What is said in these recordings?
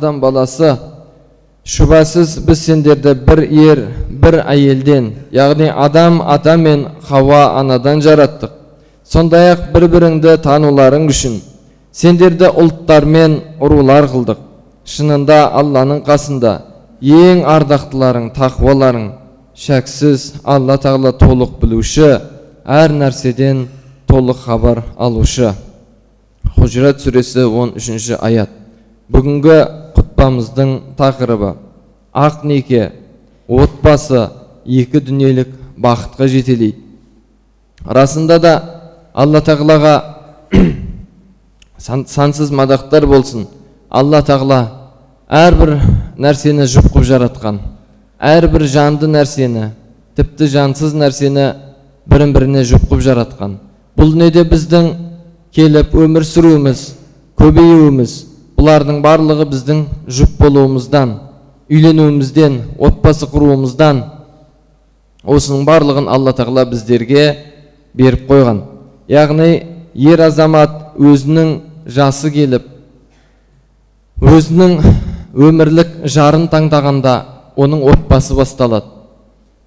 адам баласы, шүбәсіз біз сендерді бір ер, бір әйелден, яғни адам ата мен Хауа анадан жараттық. Сондай-ақ бір-біріңді тануларың үшін сендерді ұлттар мен ұрулар қылдық. Шынында Алланың қасында ең ардақтыларың, тақуаларың, шәксіз Алла Тағала толық білуші, әр нәрседен толық хабар алушы. Хужрат сүресі 13 аят. Бүгінгі құтбамыздың тақырыбы ақ неке, отбасы, екі дүниелік бақытқа жетелейді. Расында да Алла Тағалаға сансыз мадақтар болсын. Алла Тағала әрбір нәрсені жұп-құп жаратқан, әрбір жанды нәрсені, тіпті жансыз нәрсені бірін-біріне жұп-құп жаратқан. Бұл неде біздің келіп өмір сүруіміз, көбеюіміз, бұлардың барлығы біздің жұп болуымыздан, үйленуімізден, отбасы құруымыздан, осының барлығын Алла Тағала біздерге беріп қойған. Яғни ер азамат өзінің жасы келіп, өзінің өмірлік жарын таңдағанда оның отбасы басталады.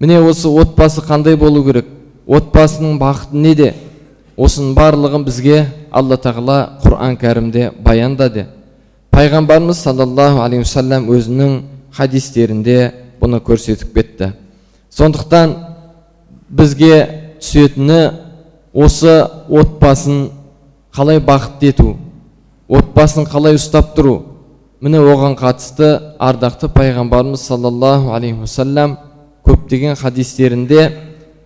Міне осы отбасы қандай болу керек? Отбасының бақыты неде? Осының барлығын бізге Алла Тағала Құран кәрімде баяндады. Пайғамбарымыз саллаллаху алейхи уассалам өзінің хадистерінде бұны көрсетіп кетті. Сондықтан бізге түсетіні осы отбасын қалай бақытты ету, отбасын қалай ұстап тұру. Міне оған қатысты ардақты пайғамбарымыз саллаллаху алейхи уассалам көптеген хадистерінде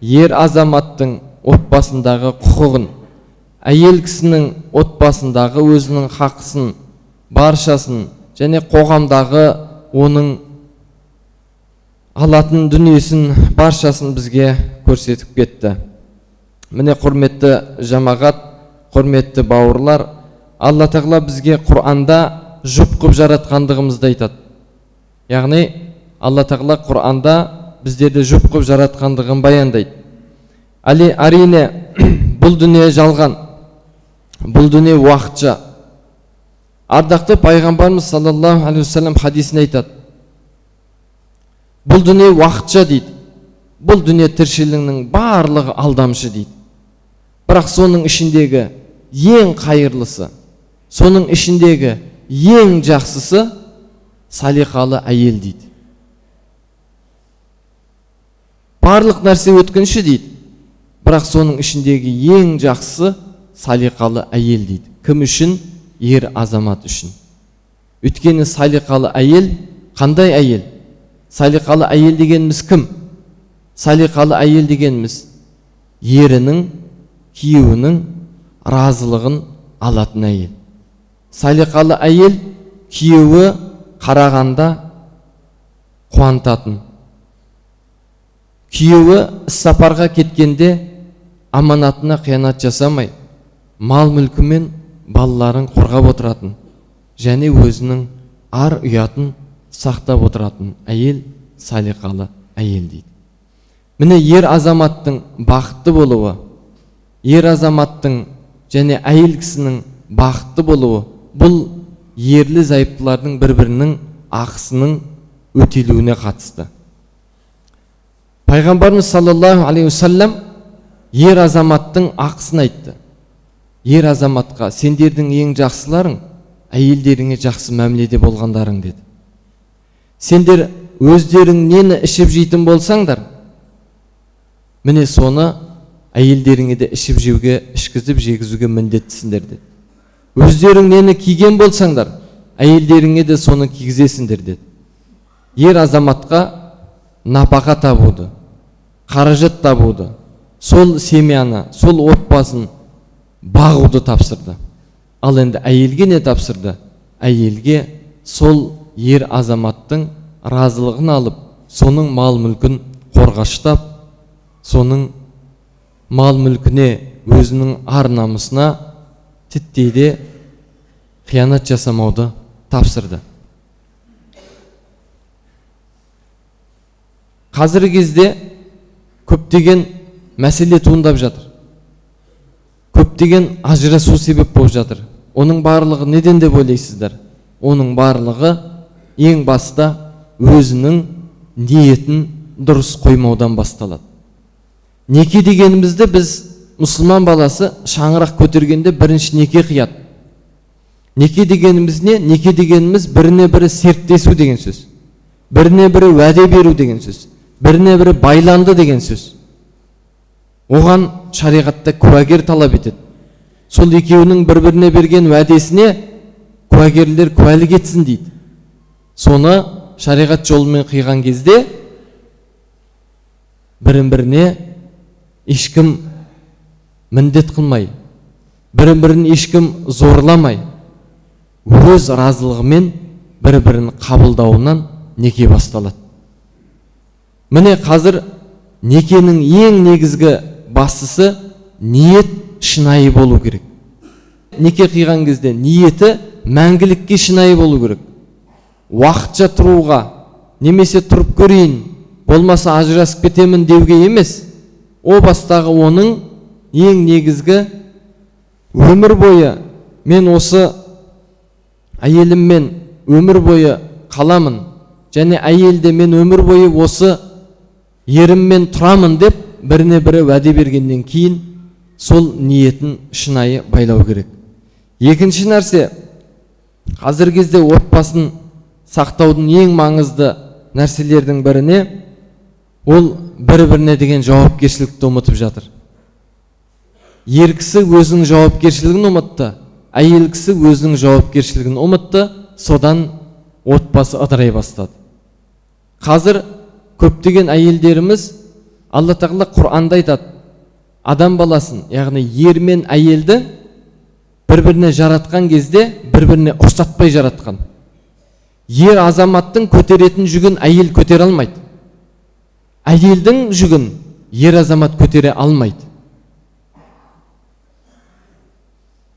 ер азаматтың отбасындағы құқығын, әйел кісінің отбасындағы өзінің хақысын, баршасын және қоғамдағы оның алатын дүниесін баршасын бізге көрсетіп кетті. Міне құрметті жамағат, құрметті бауырлар, Алла Тағала бізге Құранда жұп-құп жаратқандығымызды айтады. Яғни Алла Тағала Құранда біздерді жұп-құп жаратқандығын баяндайды. Әрине бұл дүние жалған, бұл дүние уақытша. Ардақты пайғамбарымыз саллаллаху алейхи уассалам хадисін айтады. Бұл дүние уақытша дейді. Бұл дүние тіршілігінің барлығы алдамшы дейді. Бірақ соның ішіндегі ең қайырлысы, соның ішіндегі ең жақсысы салиқалы әйел дейді. Барлық нәрсе өткінші дейді. Бірақ соның ішіндегі ең жақсысы салиқалы әйел дейді. Кім үшін? Ер азамат үшін. Өткені салиқалы әйел қандай әйел? Салиқалы әйел дегеніміз кім? Салиқалы әйел дегеніміз ерінің, күйеуінің разылығын алатын әйел. Салиқалы әйел күйеуі қарағанда қуантатын. Күйеуі іссапарға кеткенде аманатына қиянат жасамай, мал мүлкімен балаларын қорғап отыратын, және өзінің ар ұятын сақтап отыратын әйел салиқалы әйел дейді. Міне ер азаматтың бақытты болуы, ер азаматтың және әйел кісінің бақытты болуы, бұл ерлі зайыптылардың бір-бірінің ақысының өтелуіне қатысты. Пайғамбарымыз саллаллаху алейхи уассалам ер азаматтың ақысын айтты. Ер азаматқа сендердің ең жақсыларың әйелдеріңе жақсы мәміледе болғандарың деді. Сендер өздерің нені ішіп жейтін болсаңдар, міне соны әйелдеріңе де ішіп жеуге, ішкізіп жегізуге міндеттісіңдер деді. Өздерің нені киген болсаңдар, әйелдеріңе де соны кигізесіңдер деді. Ер азаматқа напақа табуды, қаражат табуды, сол семьяны, сол отбасын бағуды тапсырды. Ал енді әйелге не тапсырды? Әйелге сол ер азаматтың разылығын алып, соның мал мүлкін қорғаштап, соның мал мүлкіне, өзінің ар намысына титтейде қиянат жасамауды тапсырды. Қазіргі кезде көптеген мәселе туындап жатыр. Көптеген ажырасу себеп болып жатыр. Оның барлығы неден деп ойлайсыздар? Оның барлығы ең баста өзінің ниетін дұрыс қоймаудан басталады. Неке дегенімізді біз мұсылман баласы шаңырақ көтергенде бірінші неке қияды. Неке дегеніміз не? Неке дегеніміз біріне бірі серттесу деген сөз. Біріне бірі уәде беру деген сөз. Біріне бірі байланды деген сөз. Оған шариғатта куәгер талап етеді. Сол екеуінің бір-біріне берген уәдесіне куәгерлер куәлік етсін дейді. Соны шариғат жолымен қиған кезде бірін-біріне ешкім міндет қылмай, бірін-бірін ешкім зорламай, өз разылығымен бір-бірін қабылдауынан неке басталады. Міне қазір некенің ең негізгі бастысы ниет шынайы болу керек. Неке қиған кезде ниеті мәңгілікке шынайы болу керек. Уақытша тұруға, немесе тұрып көрейін, болмаса ажырасып кетемін деуге емес. О бастағы оның ең негізгі өмір бойы мен осы әйеліммен өмір бойы қаламын, және әйелде мен өмір бойы осы еріммен тұрамын деп біріне бірі уәде бергеннен кейін сол ниетін шынайы байлау керек. Екінші нәрсе, қазір кезде отбасын сақтаудың ең маңызды нәрселердің біріне ол бір-біріне деген жауапкершілікті ұмытып жатыр. Ер кісі өзінің жауапкершілігін ұмытты, әйел кісі өзінің жауапкершілігін ұмытты, содан отбасы ыдырай бастады. Қазір көптеген әйелдеріміз, Алла Тағала Құранда айтады, адам баласын, яғни ер мен әйелді бір-біріне жаратқан кезде бір-біріне ұқсатпай жаратқан. Ер азаматтың көтеретін жүгін әйел көтере алмайды. Әйелдің жүгін ер азамат көтере алмайды.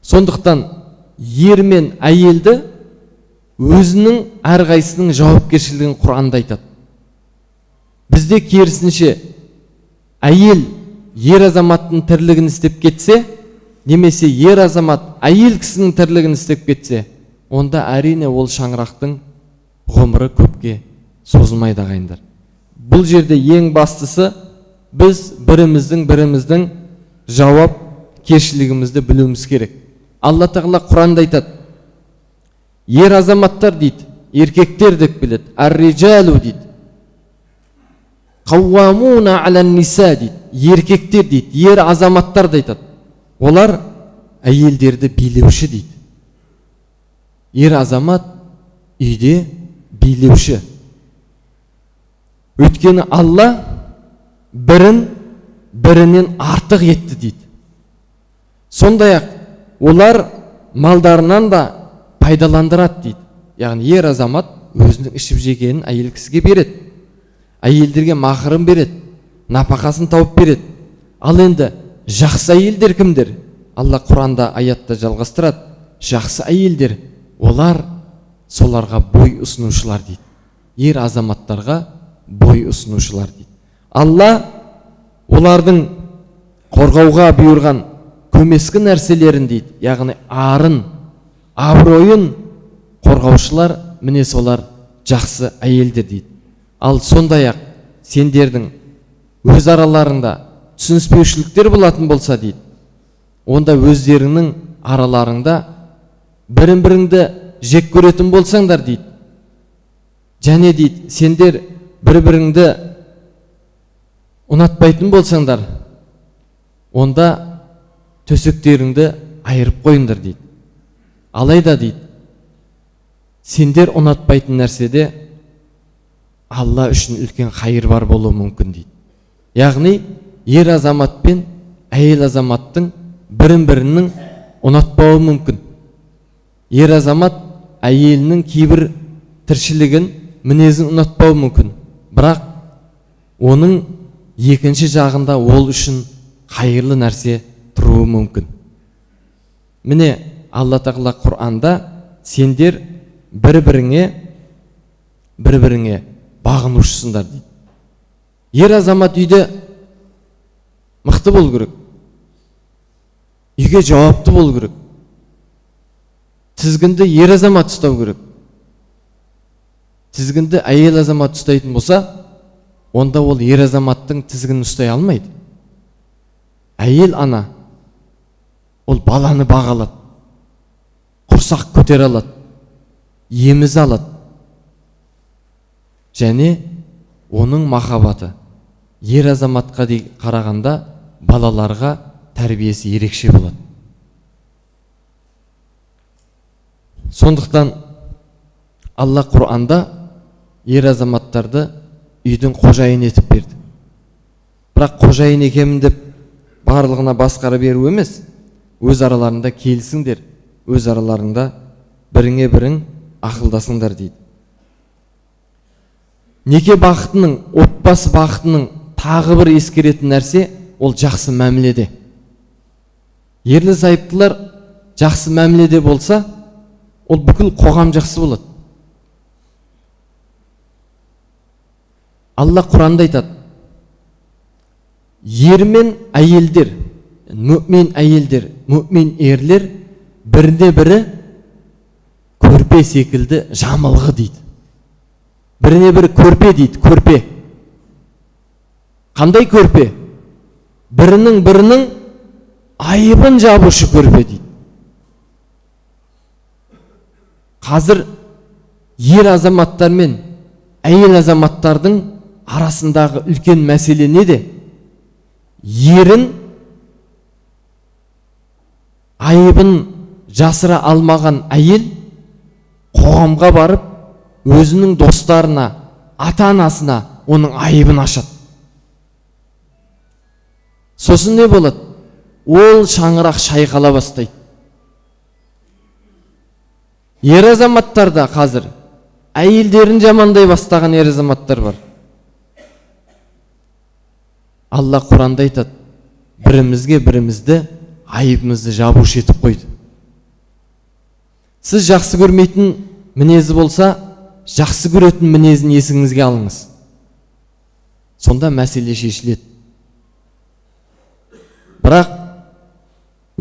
Сондықтан ер мен әйелді өзінің әрқайсының жауапкершілігін Құранда айтады. Бізде керісінше әйел ер азаматтың тірлігін істеп кетсе, немесе ер азамат әйел кісінің тірлігін істеп кетсе, онда әрине ол шаңырақтың ғұмыры көпке созылмайды ағайындар. Бұл жерде ең бастысы біз біріміздің жауапкершілігімізді білуіміз керек. Алла Тағала Құранда айтады, ер азаматтар дейді, еркектер деп біледі, ар-риджалу дейді, қауамуна алан ниса дейді, еркектер дейді, ер азаматтар да айтады, олар әйелдерді билеуші дейді. Ер азамат үйде билеуші. Өйткені Алла бірінен артық етті дейді. Сондай-ақ олар малдарынан да пайдаландырады дейді. Яғни ер азамат өзінің ішіп жегенін әйел кісіге береді. Әйелдерге махырын береді, напақасын тауып береді. Ал енді жақсы әйелдер кімдер? Алла Құранда аятта жалғастырады. Жақсы әйелдер, олар соларға бой ұсынушылар дейді. Ер азаматтарға бой ұсынушылар дейді. Алла олардың қорғауға бұйырған көмескі нәрселерін дейді, яғни арын, абыройын қорғаушылар, міне солар жақсы әйелдер дейді. Ал сондай-ақ сендердің өз араларында түсініспеушіліктер болатын болса дейді, онда өздеріңнің араларыңда бірін-біріңді жек көретін болсаңдар дейді, және дейді, сендер бір-біріңді ұнатпайтын болсаңдар, онда төсектеріңді айырып қойыңдар дейді. Алайда дейді, сендер ұнатпайтын нәрседе Алла үшін үлкен қайыр бар болуы мүмкін дейді. Яғни, ер азамат пен әйел азаматтың бірін-бірінің ұнатпауы мүмкін. Ер азамат әйелінің кейбір тіршілігін, мінезін ұнатпауы мүмкін. Бірақ оның екінші жағында ол үшін қайырлы нәрсе тұруы мүмкін. Міне Алла Тағала Құранда сендер бір-біріңе бағынушысыңдар дейді. Ер азамат үйде мықты болу керек. Үйге жауапты болу керек. Тізгінді ер азамат ұстау керек. тізгінді әйел азамат ұстайтын болса, онда ол ер азаматтың тізгінін ұстай алмайды. Әйел ана, ол баланы бағалады, құрсақ көтер алады, еміз алады. Және оның махаббаты ер азаматқа қарағанда балаларға тәрбиесі ерекше болады. Сондықтан Алла Құранда ер азаматтарды үйдің қожайын етіп берді. Бірақ қожайын екемін деп барлығына басқара беру емес, өз араларында келісіңдер, өз араларында біріңе бірің ақылдасыңдар дейді. Неке бақытының, отбасы бақытының тағы бір ескеретін нәрсе ол жақсы мәміледе. Ерлі зайыптылар жақсы мәміледе болса, ол бүкіл қоғам жақсы болады. Алла Құранда айтады, ер мен әйелдер, мүмин әйелдер, мүмин ерлер біріне бірі көрпе секілді жамылғы дейді. Біріне бірі көрпе дейді, көрпе. Қандай көрпе? Бірінің айыбын жабушы көрпе дейді. Қазір ер азаматтар мен әйел азаматтардың арасындағы үлкен мәселе неде? Ерін айыбын жасыра алмаған әйел қоғамға барып, өзінің достарына, ата-анасына оның айыбын ашады. Сосын не болады? Ол шаңырақ шайқала бастайды. Ер азаматтарда қазір әйелдерін жамандай бастаған ер азаматтар бар. Алла Құранда айтады, бірімізге бірімізді айыбымызды жабушы етіп қойды. Сіз жақсы көрмейтін мінезі болса, жақсы көретін мінезін есіңізге алыңыз. Сонда мәселе шешіледі. Бірақ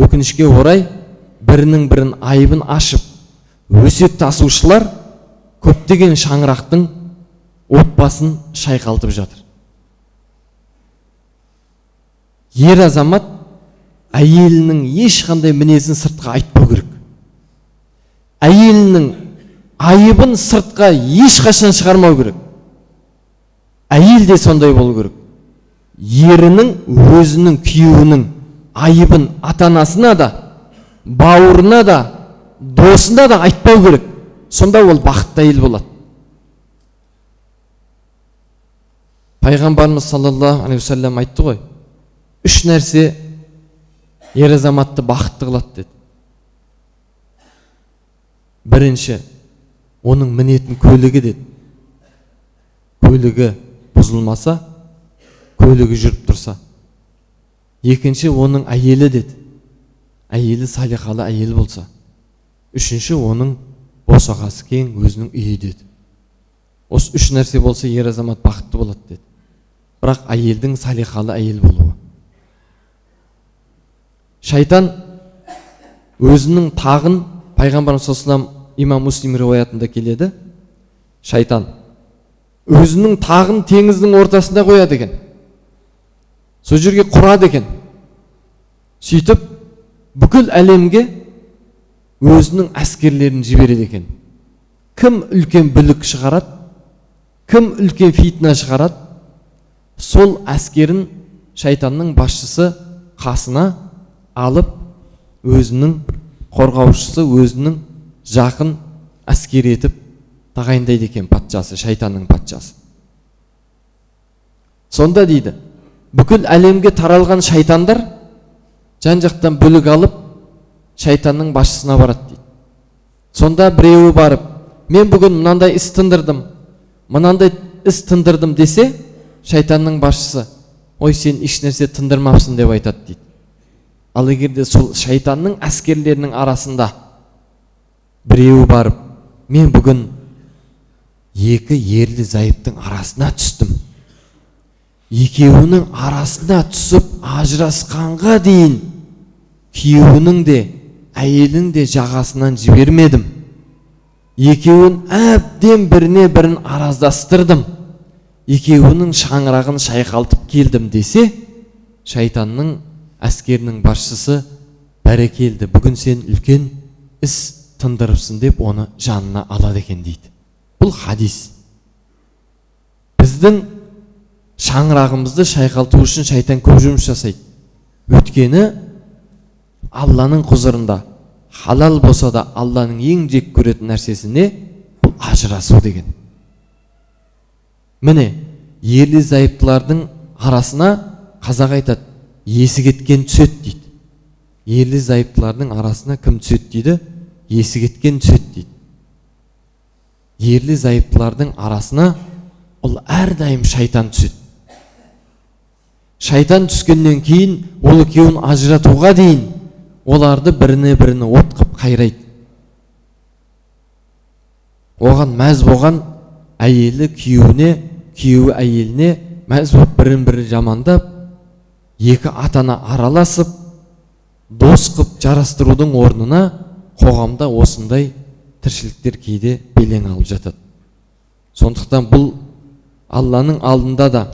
өкінішке орай бірінің бірін айыбын ашып, өсек тасушылар көптеген шаңырақтың отбасын шайқалтып жатыр. Ер азамат әйелінің ешқандай мінезін сыртқа айтпау керек. Әйелінің айыбын сыртқа ешқашан шығармау керек. Әйел де сондай болу керек. Ерінің, өзінің, күйеуінің айыбын ата-анасына да, бауырына да, досына да айтпау керек. Сонда ол бақытты әйел болады. Пайғамбарымыз саллаллаху алейхи ва саллям айтты ғой, 3 нәрсе ер азаматты бақытты қылады деді. Бірінші, оның мінетін көлігі деді. Көлігі бұзылмаса, көлігі жүріп тұрса. Екінші, оның әйелі деді. Әйелі салиқалы әйел болса. Үшінші, оның босағасы кең, өзінің үйі деді. Осы 3 нәрсе болса, ер азамат бақытты болады деді. Бірақ әйелдің салиқалы әйел болуы. Шайтан өзінің тағын, Пайғамбарымыз саллаллаху алейхи ва саллям имам Муслим риуаятында келеді. Шайтан өзінің тағын теңіздің ортасында қояды екен. Сол жерге құрады екен. Сөйтіп бүкіл әлемге өзінің әскерлерін жібереді екен. Кім үлкен бүлік шығарады, кім үлкен фитна шығарады, сол әскерін шайтанның басшысы қасына алып, өзінің қорғаушысы, өзінің жақын әскер етіп тағайындайды екен патшасы, шайтанның патшасы. Сонда дейді, бүкіл әлемге таралған шайтандар жан-жақтан бүлік алып, шайтанның басшысына барады дейді. Сонда біреуі барып, мен бүгін мынандай іс тындырдым, мынандай іс тындырдым десе, шайтанның басшысы, ой, сен еш нәрсе тындырмапсың деп айтады дейді. Ал егерде сол шайтанның әскерлерінің арасында біреуі барып, мен бүгін 2 ерлі зайыптың арасына түстім. Екеуінің арасына түсіп ажырасқанға дейін күйеуінің де, әйелінің де жағасынан жібермедім. екеуін әбден біріне бірін араздастырдым, екеуінің шаңырағын шайқалтып келдім десе, шайтанның әскерінің басшысы бәрекелді, бүгін сен үлкен іс тындырыпсың деп оны жанына алады екен дейді. Бұл хадис. Біздің шаңырағымызды шайқалту үшін шайтан көп жұмыс жасайды. Өйткені Алланың құзырында халал болса да Алланың ең жек көретін нәрсесіне бұл ажырасу деген. Міне, ерлі зайыптылардың арасына қазақ айтады, есі кеткен түсет дейді. Ерлі зайыптылардың арасына кім түсет дейді? Есі кеткен түсет дейді. Ерлі зайыптылардың арасына ол әрдайым шайтан түсет. Шайтан түскеннен кейін ол екеуін ажыратуға дейін оларды біріне-біріне от қып қайрайды. Оған мәз болған әйелі күйеуіне, күйеуі әйеліне мәз болып бірін-бірі жамандап, екі атана араласып, дос қып жарастырудың орнына қоғамда осындай тіршіліктер кейде белең алып жатады. Сондықтан бұл Алланың алдында да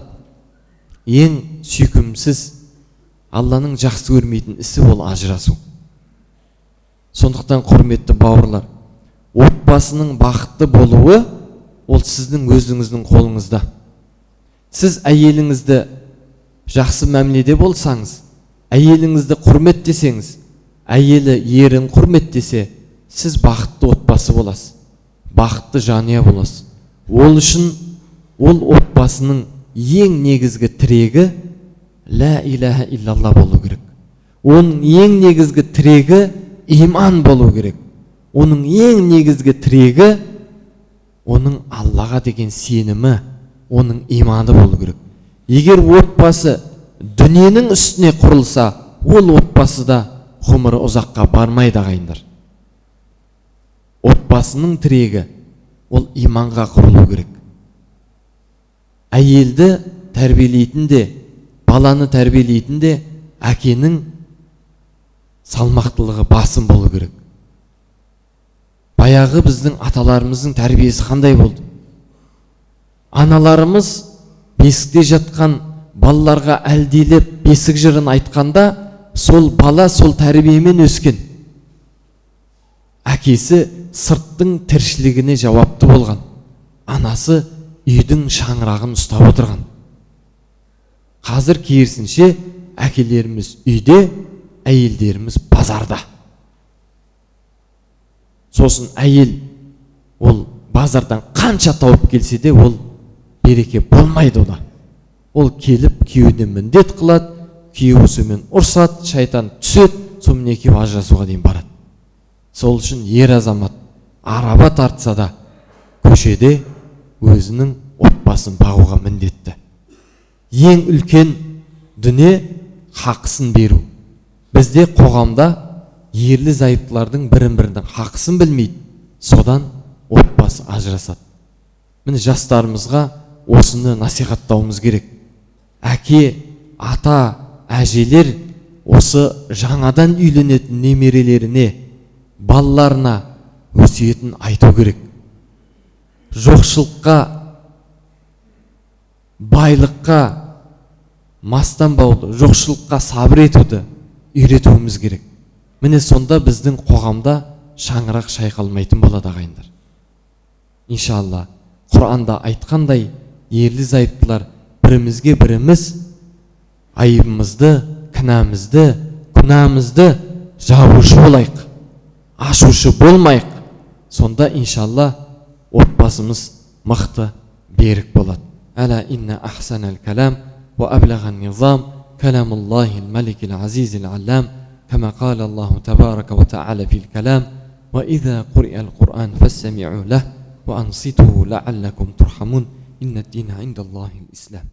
ең сүйкімсіз, Алланың жақсы көрмейтін ісі ол ажырасу. Сондықтан құрметті бауырлар, отбасының бақытты болуы ол сіздің өзіңіздің қолыңызда. Сіз әйеліңізді жақсы мәміледе болсаңыз, әйеліңізді құрметтесеңіз, әйелі ерін құрметтесе, сіз бақытты отбасы боласыз, бақытты жанұя боласыз. Ол үшін ол отбасының ең негізгі тірегі ла илаха иллалла болу керек. Оның ең негізгі тірегі иман болу керек. Оның ең негізгі тірегі оның Аллаға деген сенімі, оның иманы болу керек. Егер отбасы дүниенің үстіне құрылса, ол отбасыда ғұмыры ұзаққа бармайды ағайындар. Отбасының тірегі ол иманға құрылу керек. Әйелді тәрбиелейтін де, баланы тәрбиелейтін де әкенің салмақтылығы басым болу керек. Баяғы біздің аталарымыздың тәрбиесі қандай болды? Аналарымыз бесікте жатқан балаларға әлдилеп бесік жырын айтқанда, сол бала сол тәрбиемен өскен. Әкесі сырттың тіршілігіне жауапты болған. Анасы үйдің шаңырағын ұстап отырған. Қазір керісінше әкелеріміз үйде, әйелдеріміз базарда. Сосын әйел ол базардан қанша тауып келсе де ол береке болмайды ода. Ол келіп күйеуден міндет қылады, күйеуісімен ұрсады, шайтан түседі, сонымен екеуі ажырасуға дейін барады. Сол үшін ер азамат араба тартса да көшеде өзінің отбасын бағуға міндетті. Ең үлкен дүние хақысын беру. Бізде қоғамда ерлі зайыптылардың бірін-бірінің хақысын білмейді, содан отбасы ажырасады. Міне жастарымызға осыны насихаттауымыз керек. Әке, ата, әжелер осы жаңадан үйленетін немерелеріне, балаларына өсиетін айту керек. Жоқшылыққа, байлыққа мастанбауды, жоқшылыққа сабыр етуді үйретуіміз керек. Міне сонда біздің қоғамда шаңырақ шайқалмайтын болады ағайындар. Иншалла, Құранда айтқандай, ерлі зайыптылар бірімізге біріміз айыбымызды, кінәмізді, күнәмізді жабушы болайық, ашушы болмайық. Сонда иншалла отбасымыз мықты, берік болады. Әла инна ахсанал калам ва аблаған низам каламуллахи al-маликил азизил аллам كما قال الله تبارك وتعالى في الكلام وإذا قرئ القرآن فاستمعوا له وأنصتوا لعلكم ترحمون إن الدين عند الله الإسلام.